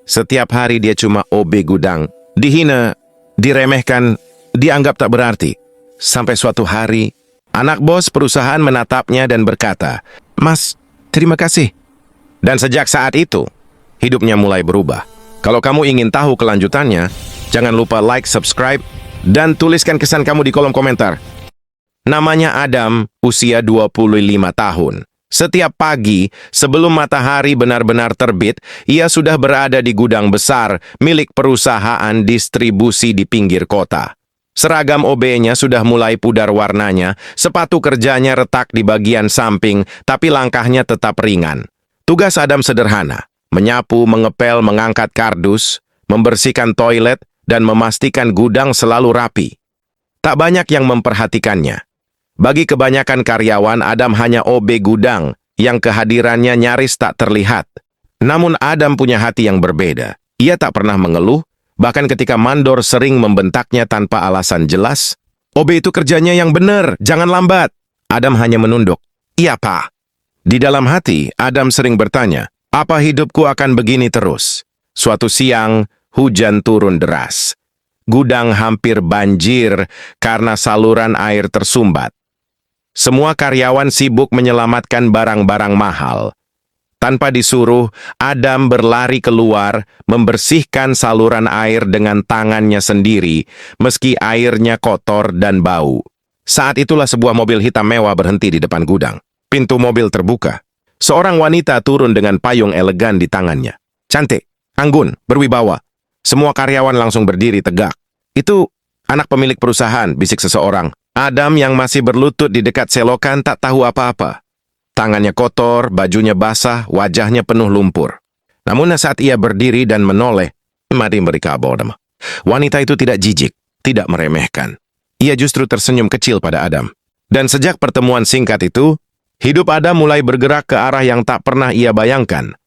Setiap hari dia cuma OB gudang. Dihina, diremehkan, dianggap tak berarti. Sampai suatu hari, anak bos perusahaan menatapnya dan berkata, "Mas, terima kasih." Dan sejak saat itu, hidupnya mulai berubah. Kalau kamu ingin tahu kelanjutannya, jangan lupa like, subscribe, dan tuliskan kesan kamu di kolom komentar. Namanya Adam, usia 25 tahun. Setiap pagi, sebelum matahari benar-benar terbit, ia sudah berada di gudang besar milik perusahaan distribusi di pinggir kota. Seragam OB-nya sudah mulai pudar warnanya, sepatu kerjanya retak di bagian samping, tapi langkahnya tetap ringan. Tugas Adam sederhana, menyapu, mengepel, mengangkat kardus, membersihkan toilet, dan memastikan gudang selalu rapi. Tak banyak yang memperhatikannya. Bagi kebanyakan karyawan, Adam hanya OB gudang yang kehadirannya nyaris tak terlihat. Namun Adam punya hati yang berbeda. Ia tak pernah mengeluh, bahkan ketika mandor sering membentaknya tanpa alasan jelas. "OB itu kerjanya yang benar, jangan lambat." Adam hanya menunduk. "Iya, Pak." Di dalam hati, Adam sering bertanya, "Apa hidupku akan begini terus?" Suatu siang, hujan turun deras. Gudang hampir banjir karena saluran air tersumbat. Semua karyawan sibuk menyelamatkan barang-barang mahal. Tanpa disuruh, Adam berlari keluar, membersihkan saluran air dengan tangannya sendiri, meski airnya kotor dan bau. Saat itulah sebuah mobil hitam mewah berhenti di depan gudang. Pintu mobil terbuka. Seorang wanita turun dengan payung elegan di tangannya. Cantik, anggun, berwibawa. Semua karyawan langsung berdiri tegak. "Itu anak pemilik perusahaan," bisik seseorang. Adam yang masih berlutut di dekat selokan tak tahu apa-apa. Tangannya kotor, bajunya basah, wajahnya penuh lumpur. Namun saat ia berdiri dan menoleh, mari mereka bodoh. Wanita itu tidak jijik, tidak meremehkan. Ia justru tersenyum kecil pada Adam. Dan sejak pertemuan singkat itu, hidup Adam mulai bergerak ke arah yang tak pernah ia bayangkan.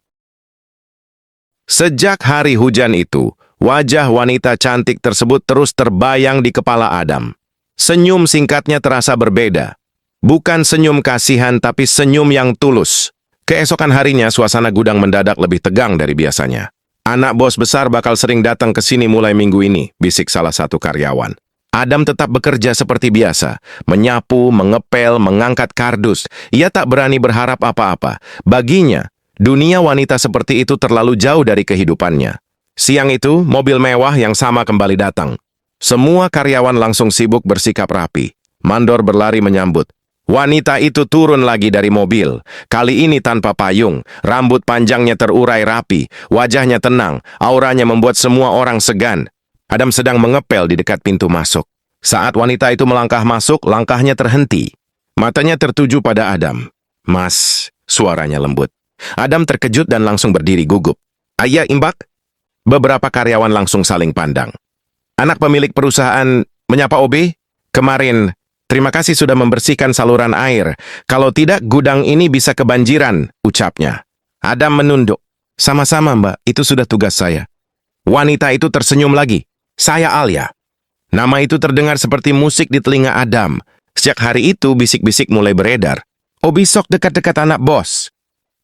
Sejak hari hujan itu, wajah wanita cantik tersebut terus terbayang di kepala Adam. Senyum singkatnya terasa berbeda. Bukan senyum kasihan, tapi senyum yang tulus. Keesokan harinya, suasana gudang mendadak lebih tegang dari biasanya. "Anak bos besar bakal sering datang ke sini mulai minggu ini," bisik salah satu karyawan. Adam tetap bekerja seperti biasa, menyapu, mengepel, mengangkat kardus. Ia tak berani berharap apa-apa. Baginya, dunia wanita seperti itu terlalu jauh dari kehidupannya. Siang itu, mobil mewah yang sama kembali datang. Semua karyawan langsung sibuk bersikap rapi. Mandor berlari menyambut. Wanita itu turun lagi dari mobil. Kali ini tanpa payung, rambut panjangnya terurai rapi, wajahnya tenang, auranya membuat semua orang segan. Adam sedang mengepel di dekat pintu masuk. Saat wanita itu melangkah masuk, langkahnya terhenti. Matanya tertuju pada Adam. "Mas," suaranya lembut. Adam terkejut dan langsung berdiri gugup. "Ayah, Imbak?" Beberapa karyawan langsung saling pandang. Anak pemilik perusahaan menyapa OB, "Kemarin, terima kasih sudah membersihkan saluran air. Kalau tidak, gudang ini bisa kebanjiran," ucapnya. Adam menunduk. "Sama-sama, Mbak, itu sudah tugas saya." Wanita itu tersenyum lagi. "Saya Alia." Nama itu terdengar seperti musik di telinga Adam. Sejak hari itu, bisik-bisik mulai beredar. "OB sok dekat-dekat anak bos."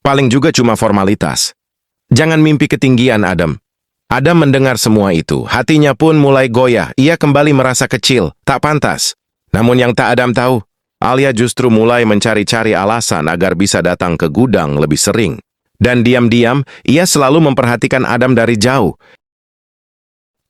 Paling juga cuma formalitas. Jangan mimpi ketinggian, Adam. Adam mendengar semua itu, hatinya pun mulai goyah. Ia kembali merasa kecil, tak pantas. Namun yang tak Adam tahu, Alia justru mulai mencari-cari alasan agar bisa datang ke gudang lebih sering. Dan diam-diam, ia selalu memperhatikan Adam dari jauh.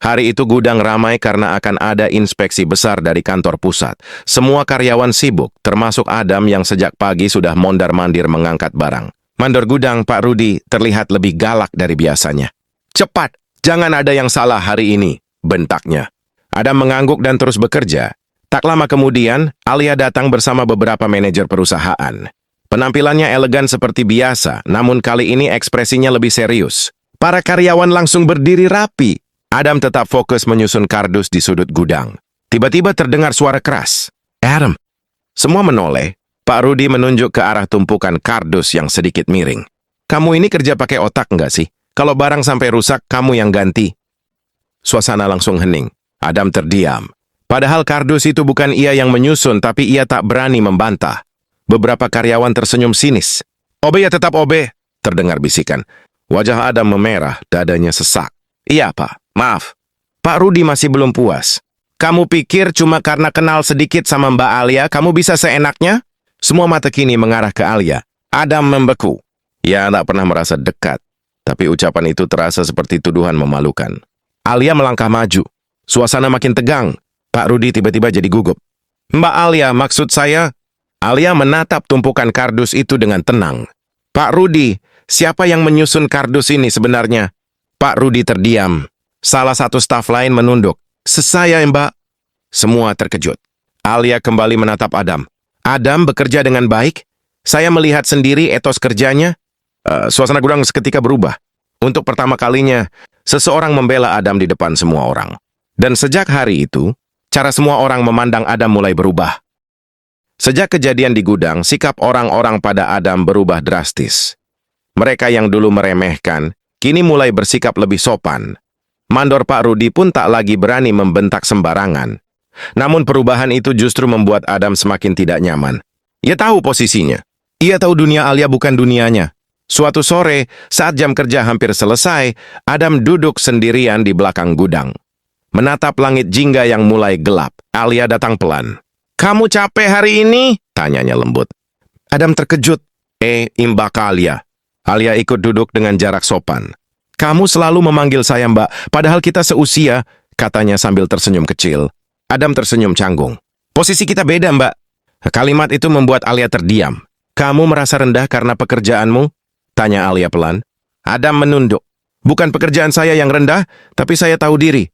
Hari itu gudang ramai karena akan ada inspeksi besar dari kantor pusat. Semua karyawan sibuk, termasuk Adam yang sejak pagi sudah mondar-mandir mengangkat barang. Mandor gudang, Pak Rudi, terlihat lebih galak dari biasanya. "Cepat! Jangan ada yang salah hari ini," bentaknya. Adam mengangguk dan terus bekerja. Tak lama kemudian, Alia datang bersama beberapa manajer perusahaan. Penampilannya elegan seperti biasa, namun kali ini ekspresinya lebih serius. Para karyawan langsung berdiri rapi. Adam tetap fokus menyusun kardus di sudut gudang. Tiba-tiba terdengar suara keras. "Adam!" Semua menoleh. Pak Rudi menunjuk ke arah tumpukan kardus yang sedikit miring. "Kamu ini kerja pakai otak nggak sih? Kalau barang sampai rusak, kamu yang ganti." Suasana langsung hening. Adam terdiam. Padahal kardus itu bukan ia yang menyusun, tapi ia tak berani membantah. Beberapa karyawan tersenyum sinis. "OB ya tetap OB," terdengar bisikan. Wajah Adam memerah, dadanya sesak. Iya, Pak. Maaf. Pak Rudi masih belum puas. Kamu pikir cuma karena kenal sedikit sama Mbak Alia, kamu bisa seenaknya? Semua mata kini mengarah ke Alia. Adam membeku. Ia tak pernah merasa dekat. Tapi ucapan itu terasa seperti tuduhan memalukan. Alia melangkah maju. Suasana makin tegang. Pak Rudi tiba-tiba jadi gugup. Mbak Alia, maksud saya... Alia menatap tumpukan kardus itu dengan tenang. Pak Rudi, siapa yang menyusun kardus ini sebenarnya? Pak Rudi terdiam. Salah satu staf lain menunduk. Saya, Mbak. Semua terkejut. Alia kembali menatap Adam. Adam bekerja dengan baik. Saya melihat sendiri etos kerjanya. Suasana gudang seketika berubah. Untuk pertama kalinya, seseorang membela Adam di depan semua orang. Dan sejak hari itu, cara semua orang memandang Adam mulai berubah. Sejak kejadian di gudang, sikap orang-orang pada Adam berubah drastis. Mereka yang dulu meremehkan, kini mulai bersikap lebih sopan. Mandor Pak Rudi pun tak lagi berani membentak sembarangan. Namun perubahan itu justru membuat Adam semakin tidak nyaman. Ia tahu posisinya. Ia tahu dunia Alia bukan dunianya. Suatu sore, saat jam kerja hampir selesai, Adam duduk sendirian di belakang gudang. Menatap langit jingga yang mulai gelap, Alia datang pelan. Kamu capek hari ini? Tanyanya lembut. Adam terkejut. Mbak Alia. Alia ikut duduk dengan jarak sopan. Kamu selalu memanggil saya Mbak, padahal kita seusia, katanya sambil tersenyum kecil. Adam tersenyum canggung. Posisi kita beda Mbak. Kalimat itu membuat Alia terdiam. Kamu merasa rendah karena pekerjaanmu? Tanya Alia pelan. Adam menunduk. Bukan pekerjaan saya yang rendah, tapi saya tahu diri.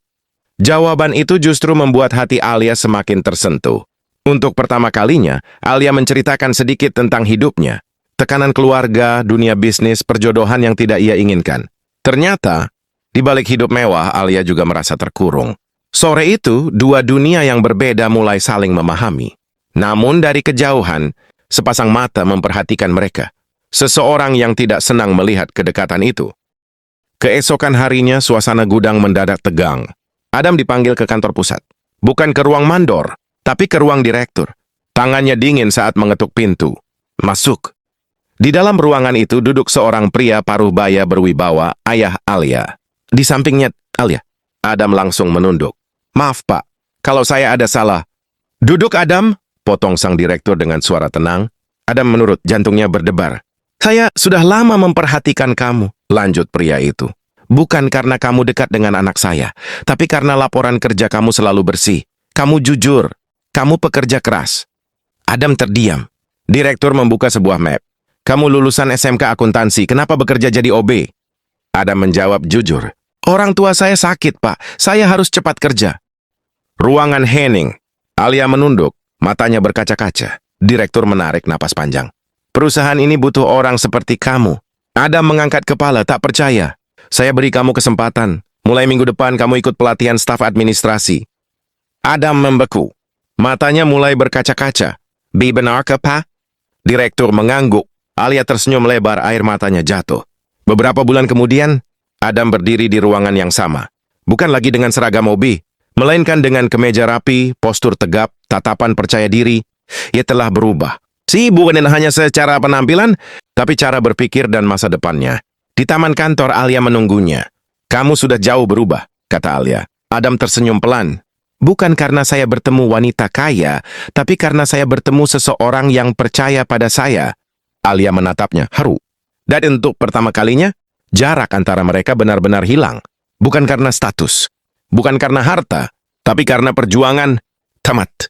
Jawaban itu justru membuat hati Alia semakin tersentuh. Untuk pertama kalinya, Alia menceritakan sedikit tentang hidupnya. Tekanan keluarga, dunia bisnis, perjodohan yang tidak ia inginkan. Ternyata, di balik hidup mewah, Alia juga merasa terkurung. Sore itu, dua dunia yang berbeda mulai saling memahami. Namun dari kejauhan, sepasang mata memperhatikan mereka. Seseorang yang tidak senang melihat kedekatan itu. Keesokan harinya, suasana gudang mendadak tegang. Adam dipanggil ke kantor pusat. Bukan ke ruang mandor, tapi ke ruang direktur. Tangannya dingin saat mengetuk pintu. Masuk. Di dalam ruangan itu duduk seorang pria paruh baya berwibawa, ayah Alia. Di sampingnya, Alia. Adam langsung menunduk. Maaf Pak, kalau saya ada salah. Duduk Adam, potong sang direktur dengan suara tenang. Adam menurut, jantungnya berdebar. Saya sudah lama memperhatikan kamu, lanjut pria itu. Bukan karena kamu dekat dengan anak saya, tapi karena laporan kerja kamu selalu bersih. Kamu jujur. Kamu pekerja keras. Adam terdiam. Direktur membuka sebuah map. Kamu lulusan SMK akuntansi, kenapa bekerja jadi OB? Adam menjawab jujur. Orang tua saya sakit, Pak. Saya harus cepat kerja. Ruangan Henning. Alia menunduk, matanya berkaca-kaca. Direktur menarik napas panjang. Perusahaan ini butuh orang seperti kamu. Adam mengangkat kepala, tak percaya. Saya beri kamu kesempatan. Mulai minggu depan kamu ikut pelatihan staf administrasi. Adam membeku. Matanya mulai berkaca-kaca. Benar ke, Pak? Direktur mengangguk. Alia tersenyum lebar, air matanya jatuh. Beberapa bulan kemudian, Adam berdiri di ruangan yang sama. Bukan lagi dengan seragam OB, melainkan dengan kemeja rapi, postur tegap, tatapan percaya diri. Ia telah berubah. Bukan hanya secara penampilan, tapi cara berpikir dan masa depannya. Di taman kantor, Alia menunggunya. Kamu sudah jauh berubah, kata Alia. Adam tersenyum pelan. Bukan karena saya bertemu wanita kaya, tapi karena saya bertemu seseorang yang percaya pada saya. Alia menatapnya, haru. Dan untuk pertama kalinya, jarak antara mereka benar-benar hilang. Bukan karena status, bukan karena harta, tapi karena perjuangan. Tamat.